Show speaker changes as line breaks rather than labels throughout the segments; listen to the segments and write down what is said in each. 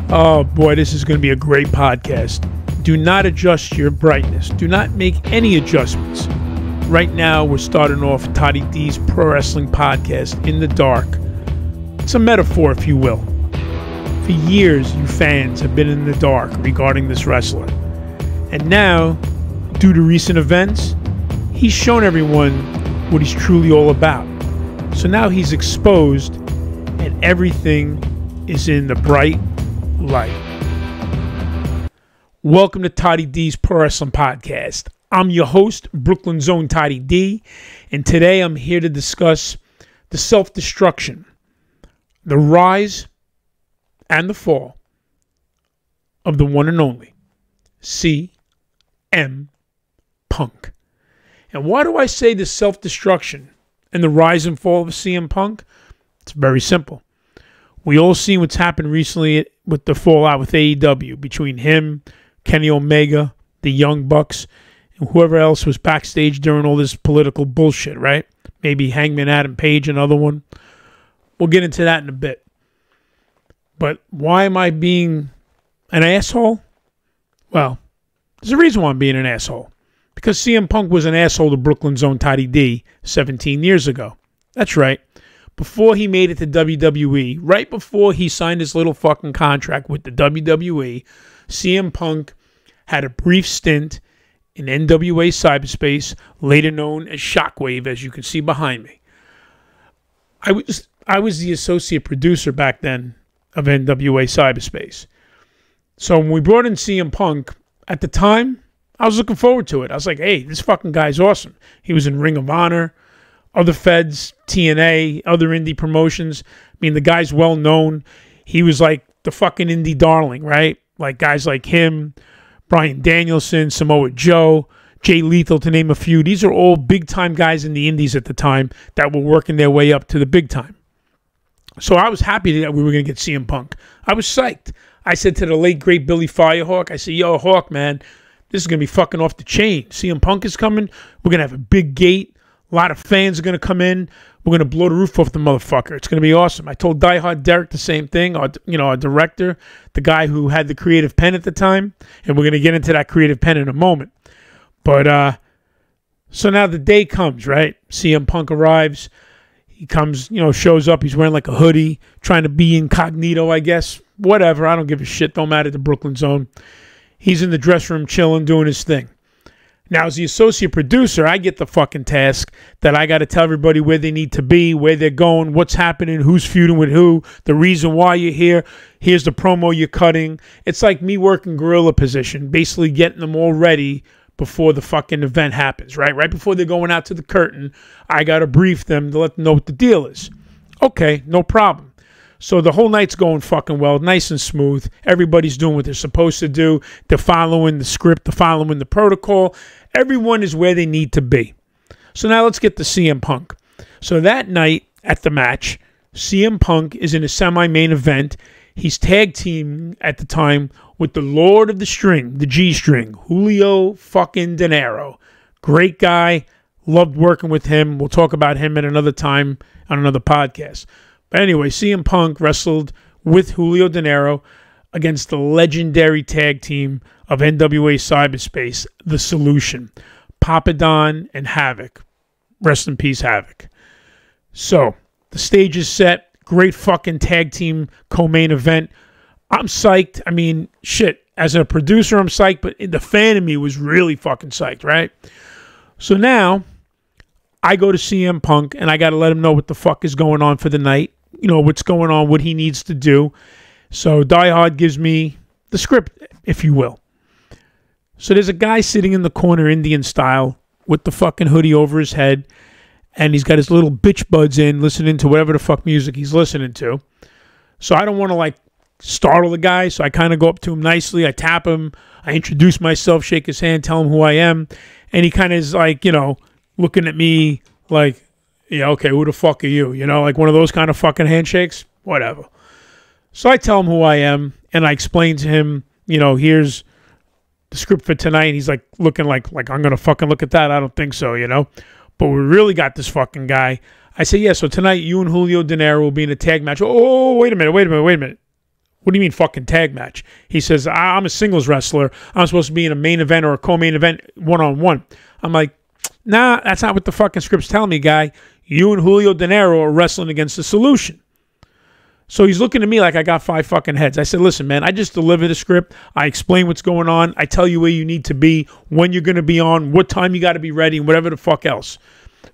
Oh boy, this is going to be a great podcast. Do not adjust your brightness. Do not make any adjustments. Right now, we're starting off Toddy D's Pro Wrestling Podcast in the dark. It's a metaphor, if you will. For years, you fans have been in the dark regarding this wrestler. And now, due to recent events, he's shown everyone what he's truly all about. So now he's exposed, and everything is in the bright light. Welcome to Toddy D's Pro Wrestling Podcast. I'm your host, Brooklyn's own Toddy D, and today I'm here to discuss the self-destruction, the rise, and the fall of the one and only CM Punk. And why do I say the self-destruction and the rise and fall of CM Punk? It's very simple. We all seen what's happened recently with the fallout with AEW between him, Kenny Omega, the Young Bucks, and whoever else was backstage during all this political bullshit, right? Maybe Hangman Adam Page, another one. We'll get into that in a bit. But why am I being an asshole? Well, there's a reason why I'm being an asshole. Because CM Punk was an asshole to Brooklyn's own Toddy D 17 years ago. That's right. Before he made it to WWE, right before he signed his little fucking contract with the WWE, CM Punk had a brief stint in NWA cyberspace, later known as Shockwave, as you can see behind me. I was the associate producer back then of NWA cyberspace. So when we brought in CM Punk, at the time, I was looking forward to it. I was like, hey, this fucking guy's awesome. He was in Ring of Honor, other feds, TNA, other indie promotions. I mean, the guy's well known. He was like the fucking indie darling, right? Like guys like him, Bryan Danielson, Samoa Joe, Jay Lethal, to name a few. These are all big-time guys in the indies at the time that were working their way up to the big time. So I was happy that we were going to get CM Punk. I was psyched. I said to the late, great Billy Firehawk, I said, yo, Hawk, man, this is going to be fucking off the chain. CM Punk is coming. We're going to have a big gate. A lot of fans are going to come in. We're going to blow the roof off the motherfucker. It's going to be awesome. I told Die Hard Derek the same thing, our director, the guy who had the creative pen at the time, and we're going to get into that creative pen in a moment. But, so now the day comes, right? CM Punk arrives. He comes, shows up. He's wearing like a hoodie, trying to be incognito, I guess. Whatever. I don't give a shit. Don't matter to Brooklyn Zone. He's in the dressing room chilling, doing his thing. Now, as the associate producer, I get the fucking task that I got to tell everybody where they need to be, where they're going, what's happening, who's feuding with who, the reason why you're here. Here's the promo you're cutting. It's like me working gorilla position, basically getting them all ready before the fucking event happens, right? Right before they're going out to the curtain, I got to brief them to let them know what the deal is. Okay, no problem. So the whole night's going fucking well, nice and smooth. Everybody's doing what they're supposed to do. They're following the script. They're following the protocol. Everyone is where they need to be. So now let's get to CM Punk. So that night at the match, CM Punk is in a semi-main event. He's tag team at the time with the Lord of the String, the G-String, Julio fucking De Niro. Great guy. Loved working with him. We'll talk about him at another time on another podcast. But anyway, CM Punk wrestled with Julio De Niro against the legendary tag team of NWA cyberspace, The Solution, Papa Don and Havoc. Rest in peace, Havoc. So, the stage is set. Great fucking tag team co-main event. I'm psyched. I mean, shit. As a producer, I'm psyched, but the fan in me was really fucking psyched, right? So now, I go to CM Punk, and I got to let him know what the fuck is going on for the night. What's going on, what he needs to do. So Die Hard gives me the script, if you will. So there's a guy sitting in the corner, Indian style, with the fucking hoodie over his head, and he's got his little bitch buds in, listening to whatever the fuck music he's listening to. So I don't want to, startle the guy, so I kind of go up to him nicely. I tap him. I introduce myself, shake his hand, tell him who I am, and he kind of is looking at me like, yeah, okay, who the fuck are you? Like one of those kind of fucking handshakes? Whatever. So I tell him who I am, and I explain to him, here's the script for tonight. And he's looking like I'm going to fucking look at that. I don't think so, But we really got this fucking guy. I say, yeah, so tonight you and Julio De Niro will be in a tag match. Oh, wait a minute. What do you mean fucking tag match? He says, I'm a singles wrestler. I'm supposed to be in a main event or a co-main event one-on-one. I'm like, nah, that's not what the fucking script's telling me, guy. You and Julio De Niro are wrestling against the Solution. So he's looking at me like I got 5 fucking heads. I said, listen, man, I just deliver the script. I explain what's going on. I tell you where you need to be, when you're going to be on, what time you got to be ready, and whatever the fuck else.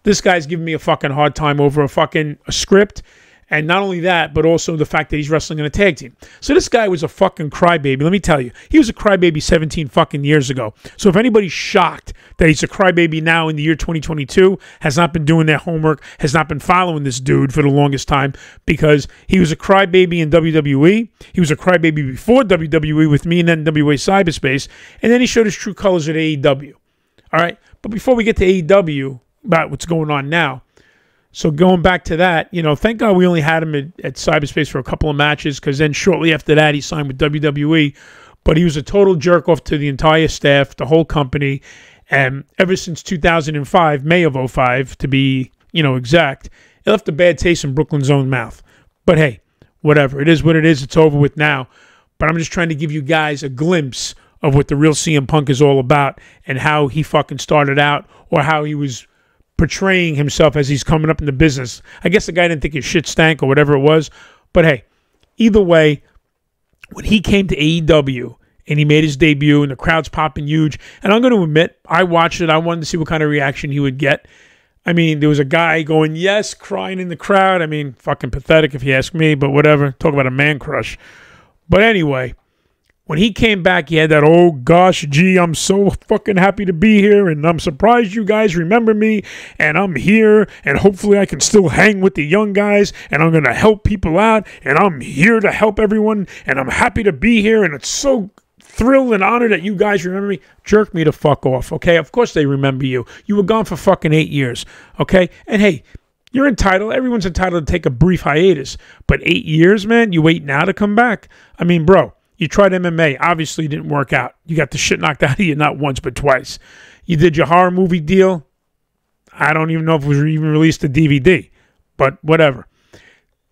This guy's giving me a fucking hard time over a script. And not only that, but also the fact that he's wrestling in a tag team. So this guy was a fucking crybaby. Let me tell you, he was a crybaby 17 fucking years ago. So if anybody's shocked that he's a crybaby now in the year 2022, has not been doing their homework, has not been following this dude for the longest time, because he was a crybaby in WWE. He was a crybaby before WWE with me in NWA cyberspace. And then he showed his true colors at AEW. All right. But before we get to AEW, about what's going on now, so going back to that, thank God we only had him at cyberspace for a couple of matches, because then shortly after that he signed with WWE. But he was a total jerk off to the entire staff, the whole company. And ever since 2005, May of 05 to be, exact, it left a bad taste in Brooklyn's own mouth. But hey, whatever. It is what it is. It's over with now. But I'm just trying to give you guys a glimpse of what the real CM Punk is all about and how he fucking started out, or how he was portraying himself as he's coming up in the business. I guess the guy didn't think his shit stank or whatever it was. But hey, either way, when he came to AEW and he made his debut and the crowd's popping huge, and I'm going to admit, I watched it. I wanted to see what kind of reaction he would get. I mean, there was a guy going, yes, crying in the crowd. I mean, fucking pathetic if you ask me, but whatever. Talk about a man crush. But anyway, when he came back, he had that, oh gosh, gee, I'm so fucking happy to be here, and I'm surprised you guys remember me, and I'm here, and hopefully I can still hang with the young guys, and I'm going to help people out, and I'm here to help everyone, and I'm happy to be here, and it's so thrilled and honored that you guys remember me. Jerk me to fuck off, okay? Of course they remember you. You were gone for fucking 8 years, okay? And hey, you're entitled. Everyone's entitled to take a brief hiatus, but 8 years, man, you wait now to come back? I mean, bro. You tried MMA. Obviously, it didn't work out. You got the shit knocked out of you not once but twice. You did your horror movie deal. I don't even know if it was even released to DVD, but whatever.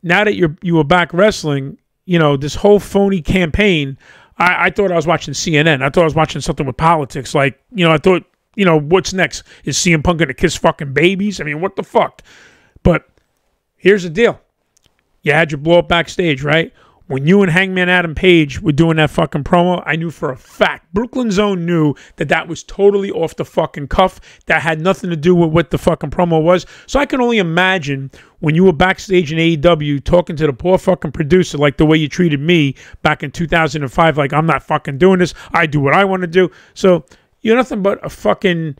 Now that you were back wrestling, this whole phony campaign, I thought I was watching CNN. I thought I was watching something with politics. Like, I thought, what's next? Is CM Punk going to kiss fucking babies? I mean, what the fuck? But here's the deal. You had your blow up backstage, right? When you and Hangman Adam Page were doing that fucking promo, I knew for a fact, Brooklyn Zone knew that was totally off the fucking cuff. That had nothing to do with what the fucking promo was. So I can only imagine when you were backstage in AEW talking to the poor fucking producer like the way you treated me back in 2005, like, I'm not fucking doing this. I do what I want to do. So you're nothing but a fucking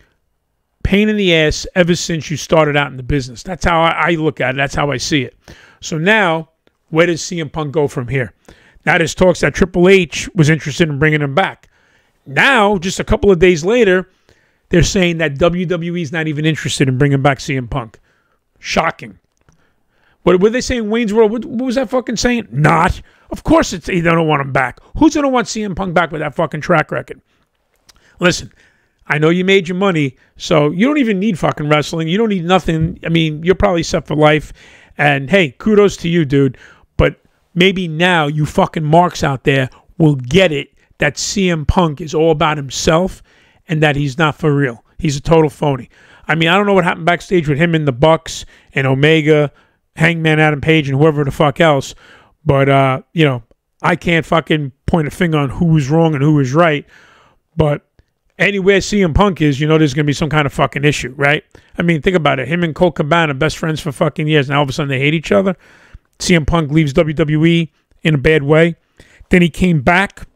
pain in the ass ever since you started out in the business. That's how I look at it. That's how I see it. So now, where does CM Punk go from here? Now there's talks that Triple H was interested in bringing him back. Now, just a couple of days later, they're saying that WWE is not even interested in bringing back CM Punk. Shocking. What were they saying, Wayne's World? What was that fucking saying? Not. Of course they don't want him back. Who's going to want CM Punk back with that fucking track record? Listen, I know you made your money, so you don't even need fucking wrestling. You don't need nothing. I mean, you're probably set for life. And hey, kudos to you, dude. But maybe now you fucking marks out there will get it that CM Punk is all about himself and that he's not for real. He's a total phony. I mean, I don't know what happened backstage with him and the Bucks and Omega, Hangman Adam Page, and whoever the fuck else. But, I can't fucking point a finger on who was wrong and who was right. But anywhere CM Punk is, there's going to be some kind of fucking issue, right? I mean, think about it. Him and Colt Cabana, best friends for fucking years. Now all of a sudden they hate each other. CM Punk leaves WWE in a bad way. Then he came back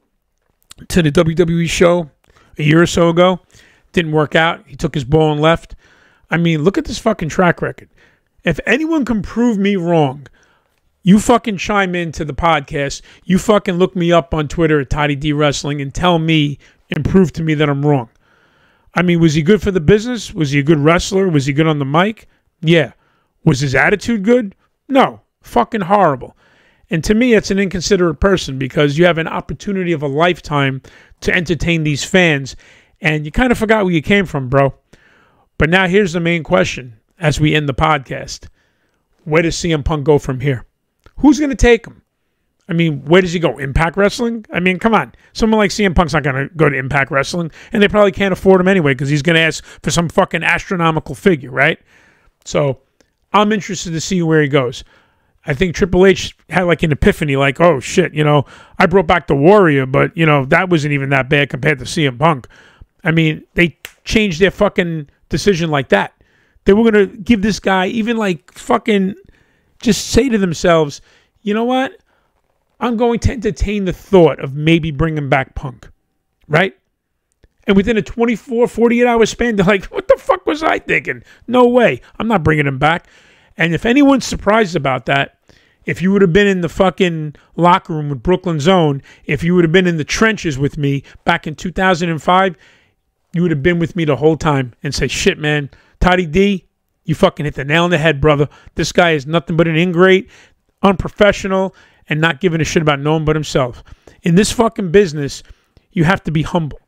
to the WWE show a year or so ago. Didn't work out. He took his ball and left. I mean, look at this fucking track record. If anyone can prove me wrong, you fucking chime into the podcast. You fucking look me up on Twitter at Toddy D Wrestling and tell me and prove to me that I'm wrong. I mean, was he good for the business? Was he a good wrestler? Was he good on the mic? Yeah. Was his attitude good? No. Fucking horrible. And to me, it's an inconsiderate person because you have an opportunity of a lifetime to entertain these fans, and you kind of forgot where you came from, bro. But now here's the main question as we end the podcast. where does CM Punk go from here? Who's going to take him? I mean, where does he go? Impact Wrestling? I mean, come on. Someone like CM Punk's not going to go to Impact Wrestling, and they probably can't afford him anyway because he's going to ask for some fucking astronomical figure, right? So I'm interested to see where he goes. I think Triple H had like an epiphany, like, oh shit, you know, I brought back the Warrior, but, you know, that wasn't even that bad compared to CM Punk. I mean, they changed their fucking decision like that. They were going to give this guy, even like fucking just say to themselves, you know what? I'm going to entertain the thought of maybe bringing back Punk, right? And within a 24, 48-hour span, they're like, what the fuck was I thinking? No way. I'm not bringing him back. And if anyone's surprised about that, if you would have been in the fucking locker room with Brooklyn Zone, if you would have been in the trenches with me back in 2005, you would have been with me the whole time and say, shit, man, Toddy D, you fucking hit the nail on the head, brother. This guy is nothing but an ingrate, unprofessional, and not giving a shit about no one but himself. In this fucking business, you have to be humble.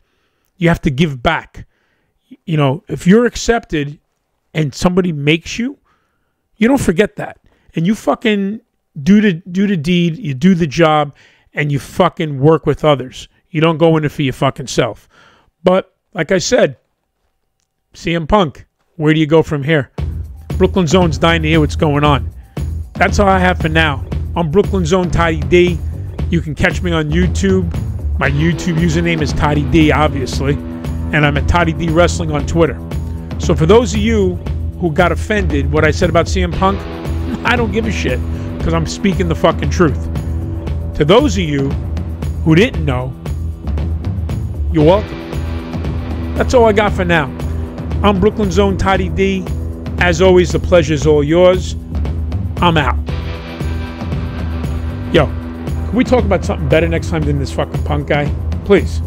You have to give back. You know, if you're accepted and somebody makes you, you don't forget that. And you fucking do the deed, you do the job, and you fucking work with others. You don't go in it for your fucking self. But, like I said, CM Punk, where do you go from here? Brooklyn Zone's dying to hear what's going on. That's all I have for now. I'm Brooklyn Zone Toddy D. You can catch me on YouTube. My YouTube username is Toddy D, obviously. And I'm at Toddy D Wrestling on Twitter. So for those of you who got offended what I said about CM Punk, I don't give a shit because I'm speaking the fucking truth. To those of you who didn't know, you're welcome. That's all I got for now. I'm Brooklyn Zone Toddy D. As always, the pleasure's all yours. I'm out. Yo, can we talk about something better next time than this fucking Punk guy? Please.